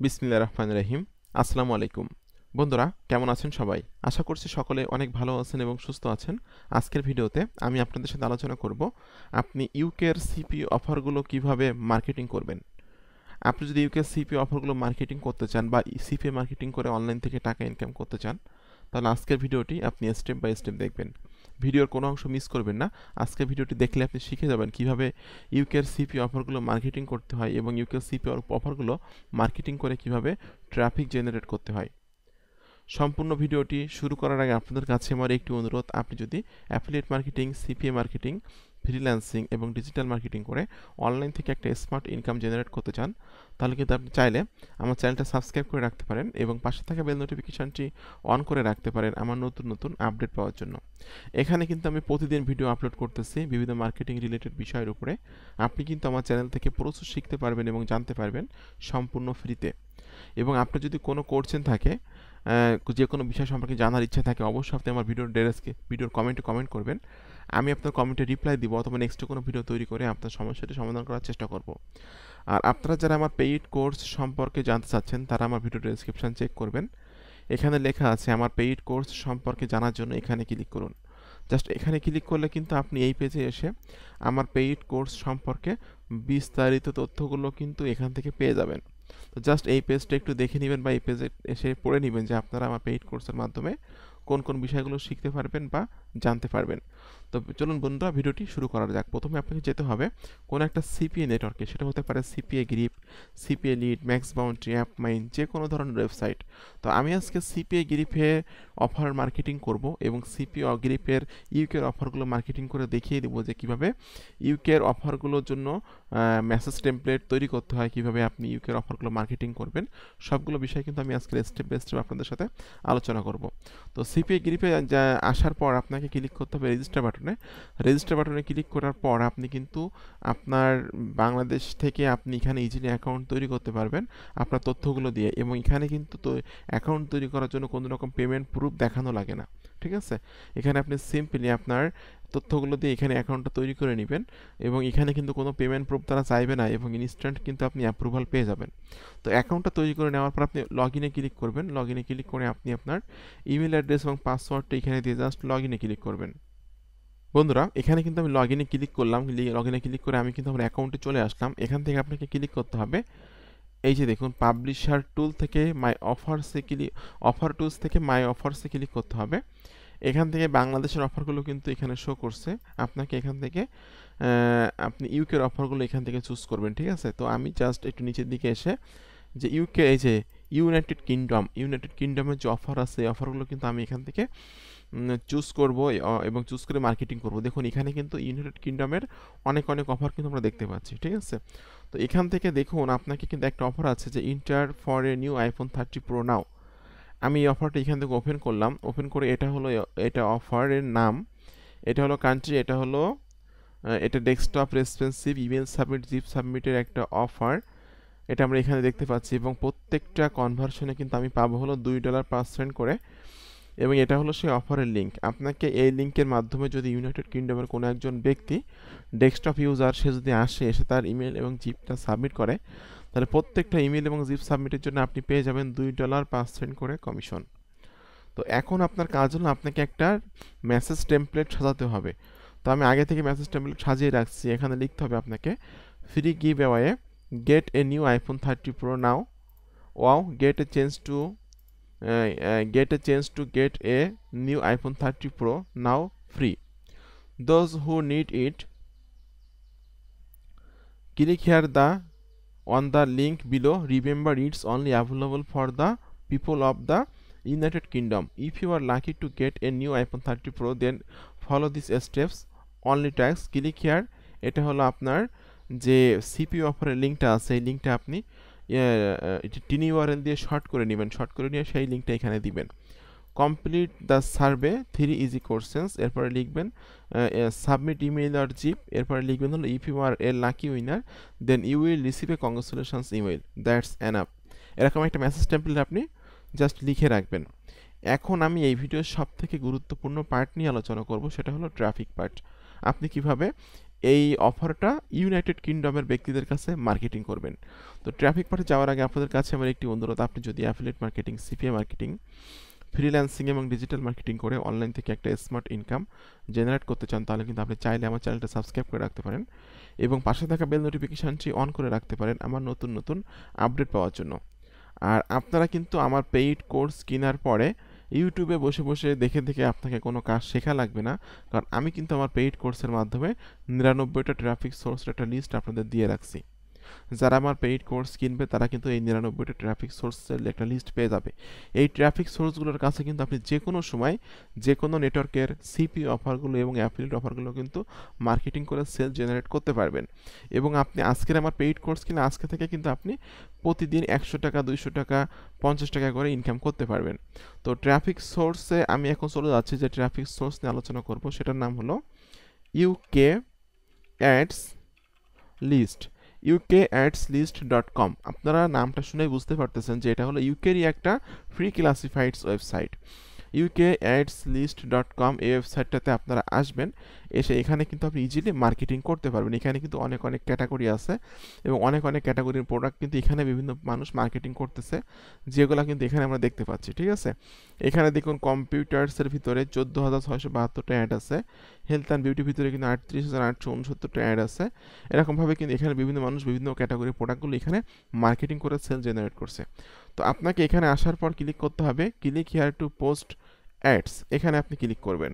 বিসমিল্লাহির রহমানির রহিম। আসসালামু আলাইকুম। বন্ধুরা কেমন আছেন সবাই? আশা করছি সকলে অনেক ভালো আছেন এবং সুস্থ আছেন। আজকের ভিডিওতে আমি আপনাদের সাথে আলোচনা করব আপনি ইউকের সিপি অফারগুলো কিভাবে মার্কেটিং করবেন। আপনি যদি ইউকের সিপি অফারগুলো মার্কেটিং করতে চান বা সিপি মার্কেটিং করে অনলাইন থেকে টাকা ইনকাম করতে চান, তাহলে আজকের ভিডিওটি আপনি স্টেপ বাই স্টেপ দেখবেন। ভিডিওর কোনো অংশ মিস করবেন না। আজকের ভিডিওটি দেখলে আপনি শিখে যাবেন কিভাবে ইউকের সিপি অফারগুলো মার্কেটিং করতে হয় এবং ইউকের সিপি অফারগুলো মার্কেটিং করে কিভাবে ট্রাফিক জেনারেট করতে হয়। সম্পূর্ণ ভিডিওটি শুরু করার আগে আপনাদের কাছে আমার একটি অনুরোধ, আপনি যদি affiliate marketing, CPA marketing, freelancing এবং ডিজিটাল মার্কেটিং করে অনলাইন থেকে একটা স্মার্ট ইনকাম জেনারেট করতে চান, তাহলে কিন্তু আপনি চাইলে আমার চ্যানেলটা সাবস্ক্রাইব করে রাখতে পারেন এবং পাশে থাকা বেল নোটিফিকেশানটি অন করে রাখতে পারেন আমার নতুন নতুন আপডেট পাওয়ার জন্য। এখানে কিন্তু আমি প্রতিদিন ভিডিও আপলোড করতেছি বিভিন্ন মার্কেটিং রিলেটেড বিষয়ের উপরে। আপনি কিন্তু আমার চ্যানেল থেকে প্রচুর শিখতে পারবেন এবং জানতে পারবেন সম্পূর্ণ ফ্রিতে। এবং আপনার যদি কোনো কোশ্চেন থাকে, যে কোনো বিষয় সম্পর্কে জানার ইচ্ছা থাকে, অবশ্যই আপনি আমার ভিডিওর কমেন্টে কমেন্ট করবেন। আমি আপনার কমেন্টে রিপ্লাই দিব অথবা নেক্সট কোনো ভিডিও তৈরি করে আপনার সমস্যাটি সমাধান করার চেষ্টা করব। আর আপনারা যারা আমার পেইড কোর্স সম্পর্কে জানতে চাচ্ছেন, তারা আমার ভিডিও ডেসক্রিপশন চেক করবেন। এখানে লেখা আছে আমার পেইড কোর্স সম্পর্কে জানার জন্য এখানে ক্লিক করুন। জাস্ট এখানে ক্লিক করলে কিন্তু আপনি এই পেজে এসে আমার পেইড কোর্স সম্পর্কে বিস্তারিত তথ্যগুলো কিন্তু এখান থেকে পেয়ে যাবেন। তো জাস্ট এই পেজটা একটু দেখে নেবেন বা এই পেজে এসে পড়ে নেবেন যে আপনারা আমার পেইড কোর্সের মাধ্যমে কোন কোন বিষয়গুলো শিখতে পারবেন বা জানতে পারবেন। তো চলুন বন্ধুরা ভিডিওটি শুরু করা যাক। প্রথমে আপনাকে যেতে হবে কোনো একটা সিপিএ নেটওয়ার্কে, সেটা হতে পারে CPA Grip, CPA Lead, Max Bounty, অ্যাপমাইন, যে কোনো ধরনের ওয়েবসাইট। তো আমি আজকে সিপিএ গ্রিপে অফার মার্কেটিং করব এবং সিপিএ গ্রিপের ইউকের অফারগুলো মার্কেটিং করে দেখিয়ে দেবো যে কীভাবে ইউকের অফারগুলোর জন্য মেসেজ টেমপ্লেট তৈরি করতে হয়, কীভাবে আপনি ইউকের অফারগুলো মার্কেটিং করবেন। সবগুলো বিষয় কিন্তু আমি আজকে স্টেপ বাই স্টেপ আপনাদের সাথে আলোচনা করব। তো সিপিএ গ্রিপে আসার পর আপনাকে ক্লিক করতে হবে রেজিস্টার বাটনে। রেজিস্টার বাটনে ক্লিক করার পর আপনি কিন্তু আপনার বাংলাদেশ থেকে আপনি এখানে ইজিলি অ্যাকাউন্ট তৈরি করতে পারবেন আপনার তথ্যগুলো দিয়ে। এবং এখানে কিন্তু তো অ্যাকাউন্ট তৈরি করার জন্য কোনো রকম পেমেন্ট প্রুফ দেখানো লাগে না, ঠিক আছে। এখানে আপনি সিম্পলি আপনার তথ্যগুলো দিয়ে এখানে অ্যাকাউন্টটা তৈরি করে নেবেন এবং এখানে কিন্তু কোনো পেমেন্ট প্রুফ তারা চাইবে না এবং ইনস্ট্যান্ট কিন্তু আপনি অ্যাপ্রুভাল পেয়ে যাবেন। তো অ্যাকাউন্টটা তৈরি করে নেওয়ার পর আপনি লগ ইনে ক্লিক করবেন। লগ ইনে ক্লিক করে আপনি আপনার ইমেল অ্যাড্রেস এবং পাসওয়ার্ডটা এখানে দিয়ে জাস্ট লগ ইনে ক্লিক করবেন। বন্ধুরা এখানে কিন্তু আমি লগ ইনে ক্লিক করলাম। লগ ইনে ক্লিক করে আমি কিন্তু আমার অ্যাকাউন্টে চলে আসলাম। এখান থেকে আপনাকে ক্লিক করতে হবে, এই যে দেখুন পাবলিশার টুল থেকে অফার টুলস থেকে মাই অফার্সে ক্লিক করতে হবে। এখান থেকে বাংলাদেশের অফারগুলো কিন্তু এখানে শো করছে। আপনাকে এখান থেকে আপনি ইউকের অফারগুলো এখান থেকে চুজ করবেন, ঠিক আছে। তো আমি জাস্ট একটু নিচের দিকে এসে যে ইউকে, এই যে ইউনাইটেড কিংডমের যে অফার আছে এই অফারগুলো কিন্তু আমি এখান থেকে চুজ করব এবং চুজ করে মার্কেটিং করব। দেখুন এখানে কিন্তু ইউনাইটেড কিংডমের অনেক অফার কিন্তু আমরা দেখতে পাচ্ছি, ঠিক আছে। তো এখান থেকে দেখুন আপনাকে কিন্তু একটা অফার আছে যে enter for a new iPhone 30 pro now. আমি এই অফারটা এখান থেকে ওপেন করলাম। ওপেন করে এটা অফারের নাম, এটা হলো কান্ট্রি, এটা desktop responsive email submit, zip সাবমিটের একটা অফার। এটা আমরা এখানে দেখতে পাচ্ছি এবং প্রত্যেকটা কনভার্সনে কিন্তু আমি পাবো হলো $2 করে। এবং এটা হলো সেই অফারের লিঙ্ক। আপনাকে এই লিঙ্কের মাধ্যমে যদি ইউনাইটেড কিংডমের কোনো একজন ব্যক্তি ডেস্কটপ ইউজার সে যদি এসে তার ইমেল এবং জিপটা সাবমিট করে, তাহলে প্রত্যেকটা ইমেল এবং জিপ সাবমিটের জন্য আপনি পেয়ে যাবেন $2 করে কমিশন। তো এখন আপনার কাজ হলো আপনাকে একটা মেসেজ টেমপ্লেট সাজাতে হবে। তো আমি আগে থেকে মেসেজ টেমপ্লেট সাজিয়ে রাখছি। এখানে লিখতে হবে আপনাকে free giveaway, get a new iPhone 30 pro now, wow gate A change to get a new iPhone 30 Pro now free. Those who need it, click here on the link below. Remember, it's only available for the people of the United Kingdom. If you are lucky to get a new iPhone 30 Pro, then follow these steps. Only tags, click here. এটা হলো আপনার যে CPU অফারের লিঙ্কটা আছে, এই লিঙ্কটা আপনি টিনি ইউআরএল দিয়ে শর্ট করে নেবেন। শর্ট করে নিয়ে সেই লিঙ্কটা এখানে দিবেন। Complete the survey 3 easy questions, এরপরে লিখবেন সাবমিট ইমেল আর জিপ, এরপরে লিখবেন হলো if you are a lucky winner then you will receive a congratulations email, that's enough. এরকম একটা মেসেজ টেমপ্লেট আপনি জাস্ট লিখে রাখবেন। এখন আমি এই ভিডিওর সব থেকে গুরুত্বপূর্ণ পার্ট নিয়ে আলোচনা করব, সেটা হলো ট্রাফিক পার্ট। আপনি কিভাবে এই অফারটা ইউনাইটেড কিংডমের ব্যক্তিদের কাছে মার্কেটিং করবেন। তো ট্রাফিক পার্টে যাওয়ার আগে আপনাদের কাছে আমার একটি অনুরোধ, আপনি যদি affiliate marketing, CPA marketing, freelancing এবং ডিজিটাল মার্কেটিং করে অনলাইন থেকে একটা স্মার্ট ইনকাম জেনারেট করতে চান, তাহলে কিন্তু আপনি চাইলে আমার চ্যানেলটা সাবস্ক্রাইব করে রাখতে পারেন এবং পাশে থাকা বেল নোটিফিকেশানটি অন করে রাখতে পারেন আমার নতুন নতুন আপডেট পাওয়ার জন্য। আর আপনারা কিন্তু আমার পেইড কোর্স কেনার পরে ইউটিউবে বসে বসে দেখে দেখে আপনাকে কোনো কাজ শেখা লাগবে না, কারণ আমি কিন্তু আমার পেইড কোর্সের মাধ্যমে 99টা ট্রাফিক সোর্সের একটা লিস্ট আপনাদের দিয়ে রাখছি। যারা আমার পেইড কোর্স কিনবে তারা কিন্তু এই 99টা ট্রাফিক সোর্সের একটা লিস্ট পেয়ে যাবে। এই ট্রাফিক সোর্সগুলোর কাছে কিন্তু আপনি যে কোনো সময় যে কোনো নেটওয়ার্কের সিপি অফারগুলো এবং অ্যাফিলিয়েট অফারগুলো কিন্তু মার্কেটিং করে সেল জেনারেট করতে পারবেন। এবং আপনি আজকের আমার পেইড কোর্স কিনে আজকে থেকে কিন্তু আপনি প্রতিদিন 100 টাকা, 200 টাকা, 50 টাকা করে ইনকাম করতে পারবেন। তো ট্রাফিক সোর্সে আমি এখন চলে যাচ্ছি, যে ট্রাফিক সোর্স নিয়ে আলোচনা করব সেটার নাম হলো ইউকে অ্যাডস লিস্ট, ukaadslist.com। আপনারা নামটা শুনেই বুঝতে পারতেছেন যে এটা হলো ইউকেরই একটা ফ্রি ক্লাসিফাইডস ওয়েবসাইট। ukaadslist.com এই ওয়েবসাইটটাতে আপনারা আসবেন, এসে এখানে কিন্তু আপনি ইজিলি মার্কেটিং করতে পারবেন। এখানে কিন্তু অনেক অনেক ক্যাটাগরি আছে এবং অনেক অনেক ক্যাটাগরির প্রোডাক্ট কিন্তু এখানে বিভিন্ন মানুষ মার্কেটিং করতেছে, যেগুলো কিন্তু এখানে আমরা দেখতে পাচ্ছি। ঠিক আছে, এখানে দেখুন কম্পিউটার্সের ভিতরে 14,672টা অ্যাড আছে, হেলথ অ্যান্ড বিউটির ভিতরে কিন্তু 38,869টা অ্যাড আছে। এরকমভাবে কিন্তু এখানে বিভিন্ন মানুষ বিভিন্ন ক্যাটাগরির প্রোডাক্টগুলো এখানে মার্কেটিং করে সেল জেনারেট করছে। তো আপনাকে এখানে আসার পর ক্লিক করতে হবে click here two post ads, এখানে আপনি ক্লিক করবেন।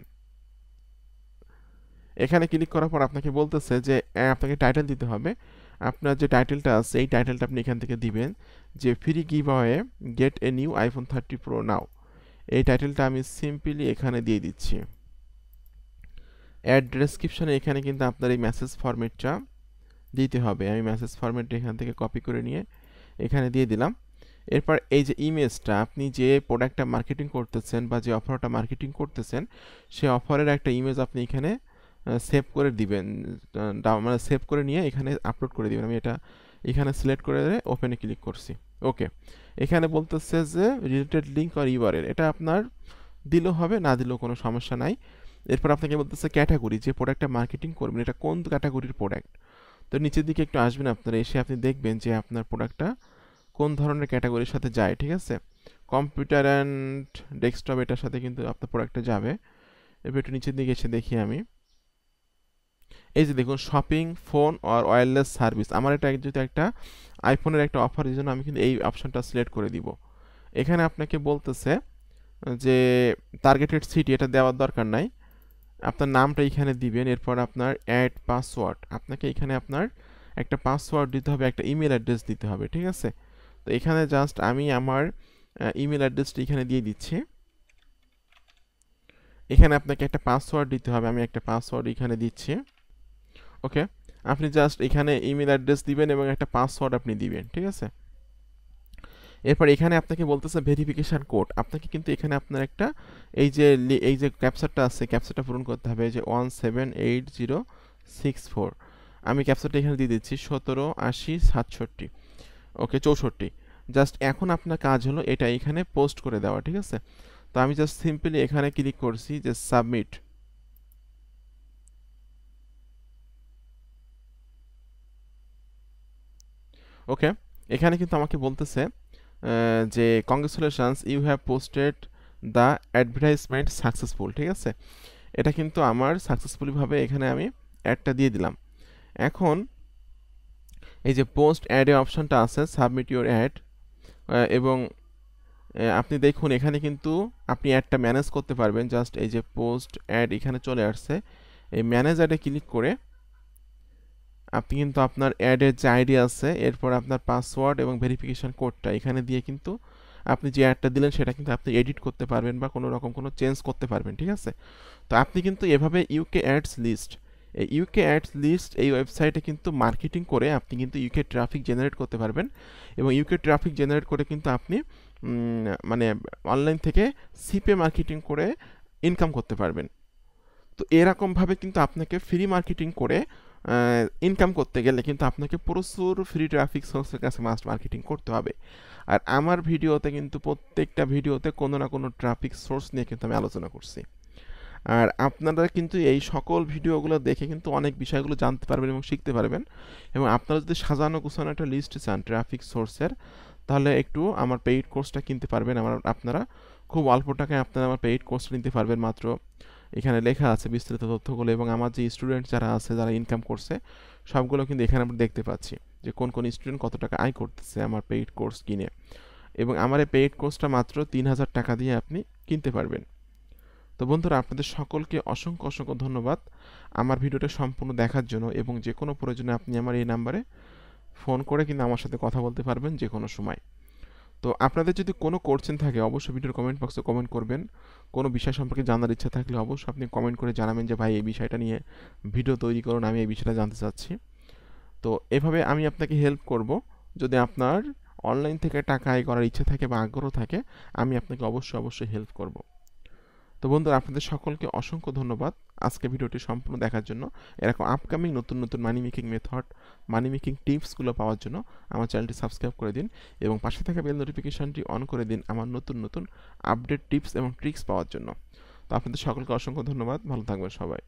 এখানে ক্লিক করার পর আপনাকে বলতেছে যে আপনাকে টাইটেল দিতে হবে। আপনার যে টাইটেলটা আছে এই টাইটেলটা আপনি এখান থেকে দিবেন যে free giveaway get a new iPhone 30 pro now. এই টাইটেলটা আমি সিম্পলি এখানে দিয়ে দিচ্ছি। অ্যাড ডেসক্রিপশনে এখানে কিন্তু আপনার এই মেসেজ ফরম্যাটটা দিতে হবে। আমি মেসেজ ফরম্যাটটা এখান থেকে কপি করে নিয়ে এখানে দিয়ে দিলাম। এরপর এই যে ইমেজটা, আপনি যে প্রোডাক্টটা মার্কেটিং করতেছেন বা যে অফারটা মার্কেটিং করতেছেন সেই অফারের একটা ইমেজ আপনি এখানে সেভ করে দিবেন, মানে সেভ করে নিয়ে এখানে আপলোড করে দিবেন। আমি এটা এখানে সিলেক্ট করে ওপেনে ক্লিক করছি। ওকে, এখানে বলতেছে যে রিলেটেড লিঙ্ক আর ইউআরএল, এটা আপনার দিলেও হবে, না দিলেও কোনো সমস্যা নাই। এরপর আপনাকে বলতেছে ক্যাটাগরি, যে প্রোডাক্টটা মার্কেটিং করবেন এটা কোন ক্যাটাগরির প্রোডাক্ট। তো নিচের দিকে একটু আসবেন আপনারা, এসে আপনি দেখবেন যে আপনার প্রোডাক্টটা কোন ধরনের ক্যাটাগরির সাথে যায়। ঠিক আছে, কম্পিউটার অ্যান্ড ডেস্কটপ এটার সাথে কিন্তু আপনার প্রোডাক্টটা যাবে। এবার একটু নিচের দিকে এসে দেখি আমি, এই যে দেখুন শপিং, ফোন আর ওয়্যারলেস সার্ভিস। আমার এটা যেহেতু একটা আইফোনের একটা অফার, এই জন্য আমি কিন্তু এই অপশনটা সিলেক্ট করে দিব। এখানে আপনাকে বলতেছে যে টার্গেটেড সিটি, এটা দেওয়ার দরকার নাই, আপনার নামটা এখানে দিবেন। এরপর আপনার অ্যাড পাসওয়ার্ড, আপনাকে এখানে আপনার একটা পাসওয়ার্ড দিতে হবে, একটা ইমেল অ্যাড্রেস দিতে হবে। ঠিক আছে, তো এখানে জাস্ট আমি আমার ইমেল অ্যাড্রেসটা এখানে দিয়ে দিচ্ছি। এখানে আপনাকে একটা পাসওয়ার্ড দিতে হবে, আমি একটা পাসওয়ার্ড এখানে দিচ্ছি। ওকে, আপনি জাস্ট এখানে ইমেল অ্যাড্রেস দিবেন এবং একটা পাসওয়ার্ড আপনি দিবেন। ঠিক আছে, এরপর এখানে আপনাকে বলতেছে ভেরিফিকেশান কোড, আপনাকে কিন্তু এখানে আপনার একটা এই যে ক্যাপচারটা আছে ক্যাপচারটা পূরণ করতে হবে, যে 178064। আমি ক্যাপচারটা এখানে দিয়ে দিচ্ছি 178067। ওকে, 64। জাস্ট এখন আপনার কাজ হলো এটা এখানে পোস্ট করে দেওয়া। ঠিক আছে, তো আমি জাস্ট সিম্পলি এখানে ক্লিক করছি যে সাবমিট। ওকে, এখানে কিন্তু আমাকে বলতেছে যে congratulations you have posted the advertisement successful. ঠিক আছে, এটা কিন্তু আমার সাকসেসফুলিভাবে এখানে আমি অ্যাডটা দিয়ে দিলাম। এখন এই যে পোস্ট অ্যাডে অপশনটা আছে সাবমিট ইউর অ্যাড, এবং আপনি দেখুন এখানে কিন্তু আপনি অ্যাডটা ম্যানেজ করতে পারবেন। জাস্ট এই যে পোস্ট অ্যাড এখানে চলে আসছে, এই ম্যানেজ অ্যাডে ক্লিক করে আপনি কিন্তু আপনার অ্যাডের যে আইডি আছে, এরপর আপনার পাসওয়ার্ড এবং ভেরিফিকেশান কোডটা এখানে দিয়ে কিন্তু আপনি যে অ্যাডটা দিলেন সেটা কিন্তু আপনি এডিট করতে পারবেন বা কোনো রকম কোনো চেঞ্জ করতে পারবেন। ঠিক আছে, তো আপনি কিন্তু এভাবে ইউকে অ্যাডস লিস্ট, এই ইউকে অ্যাডস লিস্ট এই ওয়েবসাইটে কিন্তু মার্কেটিং করে আপনি কিন্তু ইউকে ট্রাফিক জেনারেট করতে পারবেন এবং ইউকে ট্রাফিক জেনারেট করে কিন্তু আপনি মানে অনলাইন থেকে সিপে মার্কেটিং করে ইনকাম করতে পারবেন। তো এরকমভাবে কিন্তু আপনাকে ফ্রি মার্কেটিং করে ইনকাম করতে গেলে কিন্তু আপনাকে প্রচুর ফ্রি ট্রাফিক সোর্সের কাছে মাস্ট মার্কেটিং করতে হবে। আর আমার ভিডিওতে কিন্তু প্রত্যেকটা ভিডিওতে কোনো না কোনো ট্রাফিক সোর্স নিয়ে কিন্তু আমি আলোচনা করছি। আর আপনারা কিন্তু এই সকল ভিডিওগুলো দেখে কিন্তু অনেক বিষয়গুলো জানতে পারবেন এবং শিখতে পারবেন। এবং আপনারা যদি সাজানো গোছানো একটা লিস্ট চান ট্রাফিক সোর্সের, তাহলে একটু আমার পেইড কোর্সটা কিনতে পারবেন। আপনারা খুব অল্প টাকায় আপনারা আমার পেইড কোর্সটা নিতে পারবেন। মাত্র এখানে লেখা আছে বিস্তারিত তথ্যগুলো, এবং আমার যে স্টুডেন্ট যারা আছে, যারা ইনকাম করছে, সবগুলো কিন্তু এখানে আমরা দেখতে পাচ্ছি যে কোন কোন স্টুডেন্ট কত টাকা আয় করতেছে আমার পেইড কোর্স কিনে। এবং আমার এই পেইড কোর্সটা মাত্র 3000 টাকা দিয়ে আপনি কিনতে পারবেন। তো বন্ধুরা, আপনাদের সকলকে অসংখ্য অসংখ্য ধন্যবাদ আমার ভিডিওটা সম্পূর্ণ দেখার জন্য। এবং যে কোনো প্রয়োজনে আপনি আমার এই নাম্বারে ফোন করে কিন্তু আমার সাথে কথা বলতে পারবেন যে কোনো সময়। তো আপনাদের যদি কোনো কোশ্চেন থাকে অবশ্যই ভিডিওর কমেন্ট বক্সে কমেন্ট করবেন। কোনো বিষয় সম্পর্কে জানার ইচ্ছা থাকলে অবশ্যই আপনি কমেন্ট করে জানাবেন যে ভাই এই বিষয়টা নিয়ে ভিডিও তৈরি করুন, আমি এই বিষয়টা জানতে চাচ্ছি। তো এভাবে আমি আপনাকে হেল্প করব। যদি আপনার অনলাইন থেকে টাকা আয় করার ইচ্ছা থাকে বা আগ্রহ থাকে, আমি আপনাকে অবশ্যই অবশ্যই হেল্প করব। তো বন্ধুরা, আপনাদের সকলকে অসংখ্য ধন্যবাদ আজকে ভিডিওটি সম্পূর্ণ দেখার জন্য। এরকম আপকামিং নতুন নতুন মানি মেকিং মেথড, মানি মেকিং টিপসগুলো পাওয়ার জন্য আমার চ্যানেলটি সাবস্ক্রাইব করে দিন এবং পাশে থাকা বেল নোটিফিকেশনটি অন করে দিন আমার নতুন নতুন আপডেট টিপস এবং ট্রিক্স পাওয়ার জন্য। তো আপনাদের সকলকে অসংখ্য ধন্যবাদ, ভালো থাকবেন সবাই।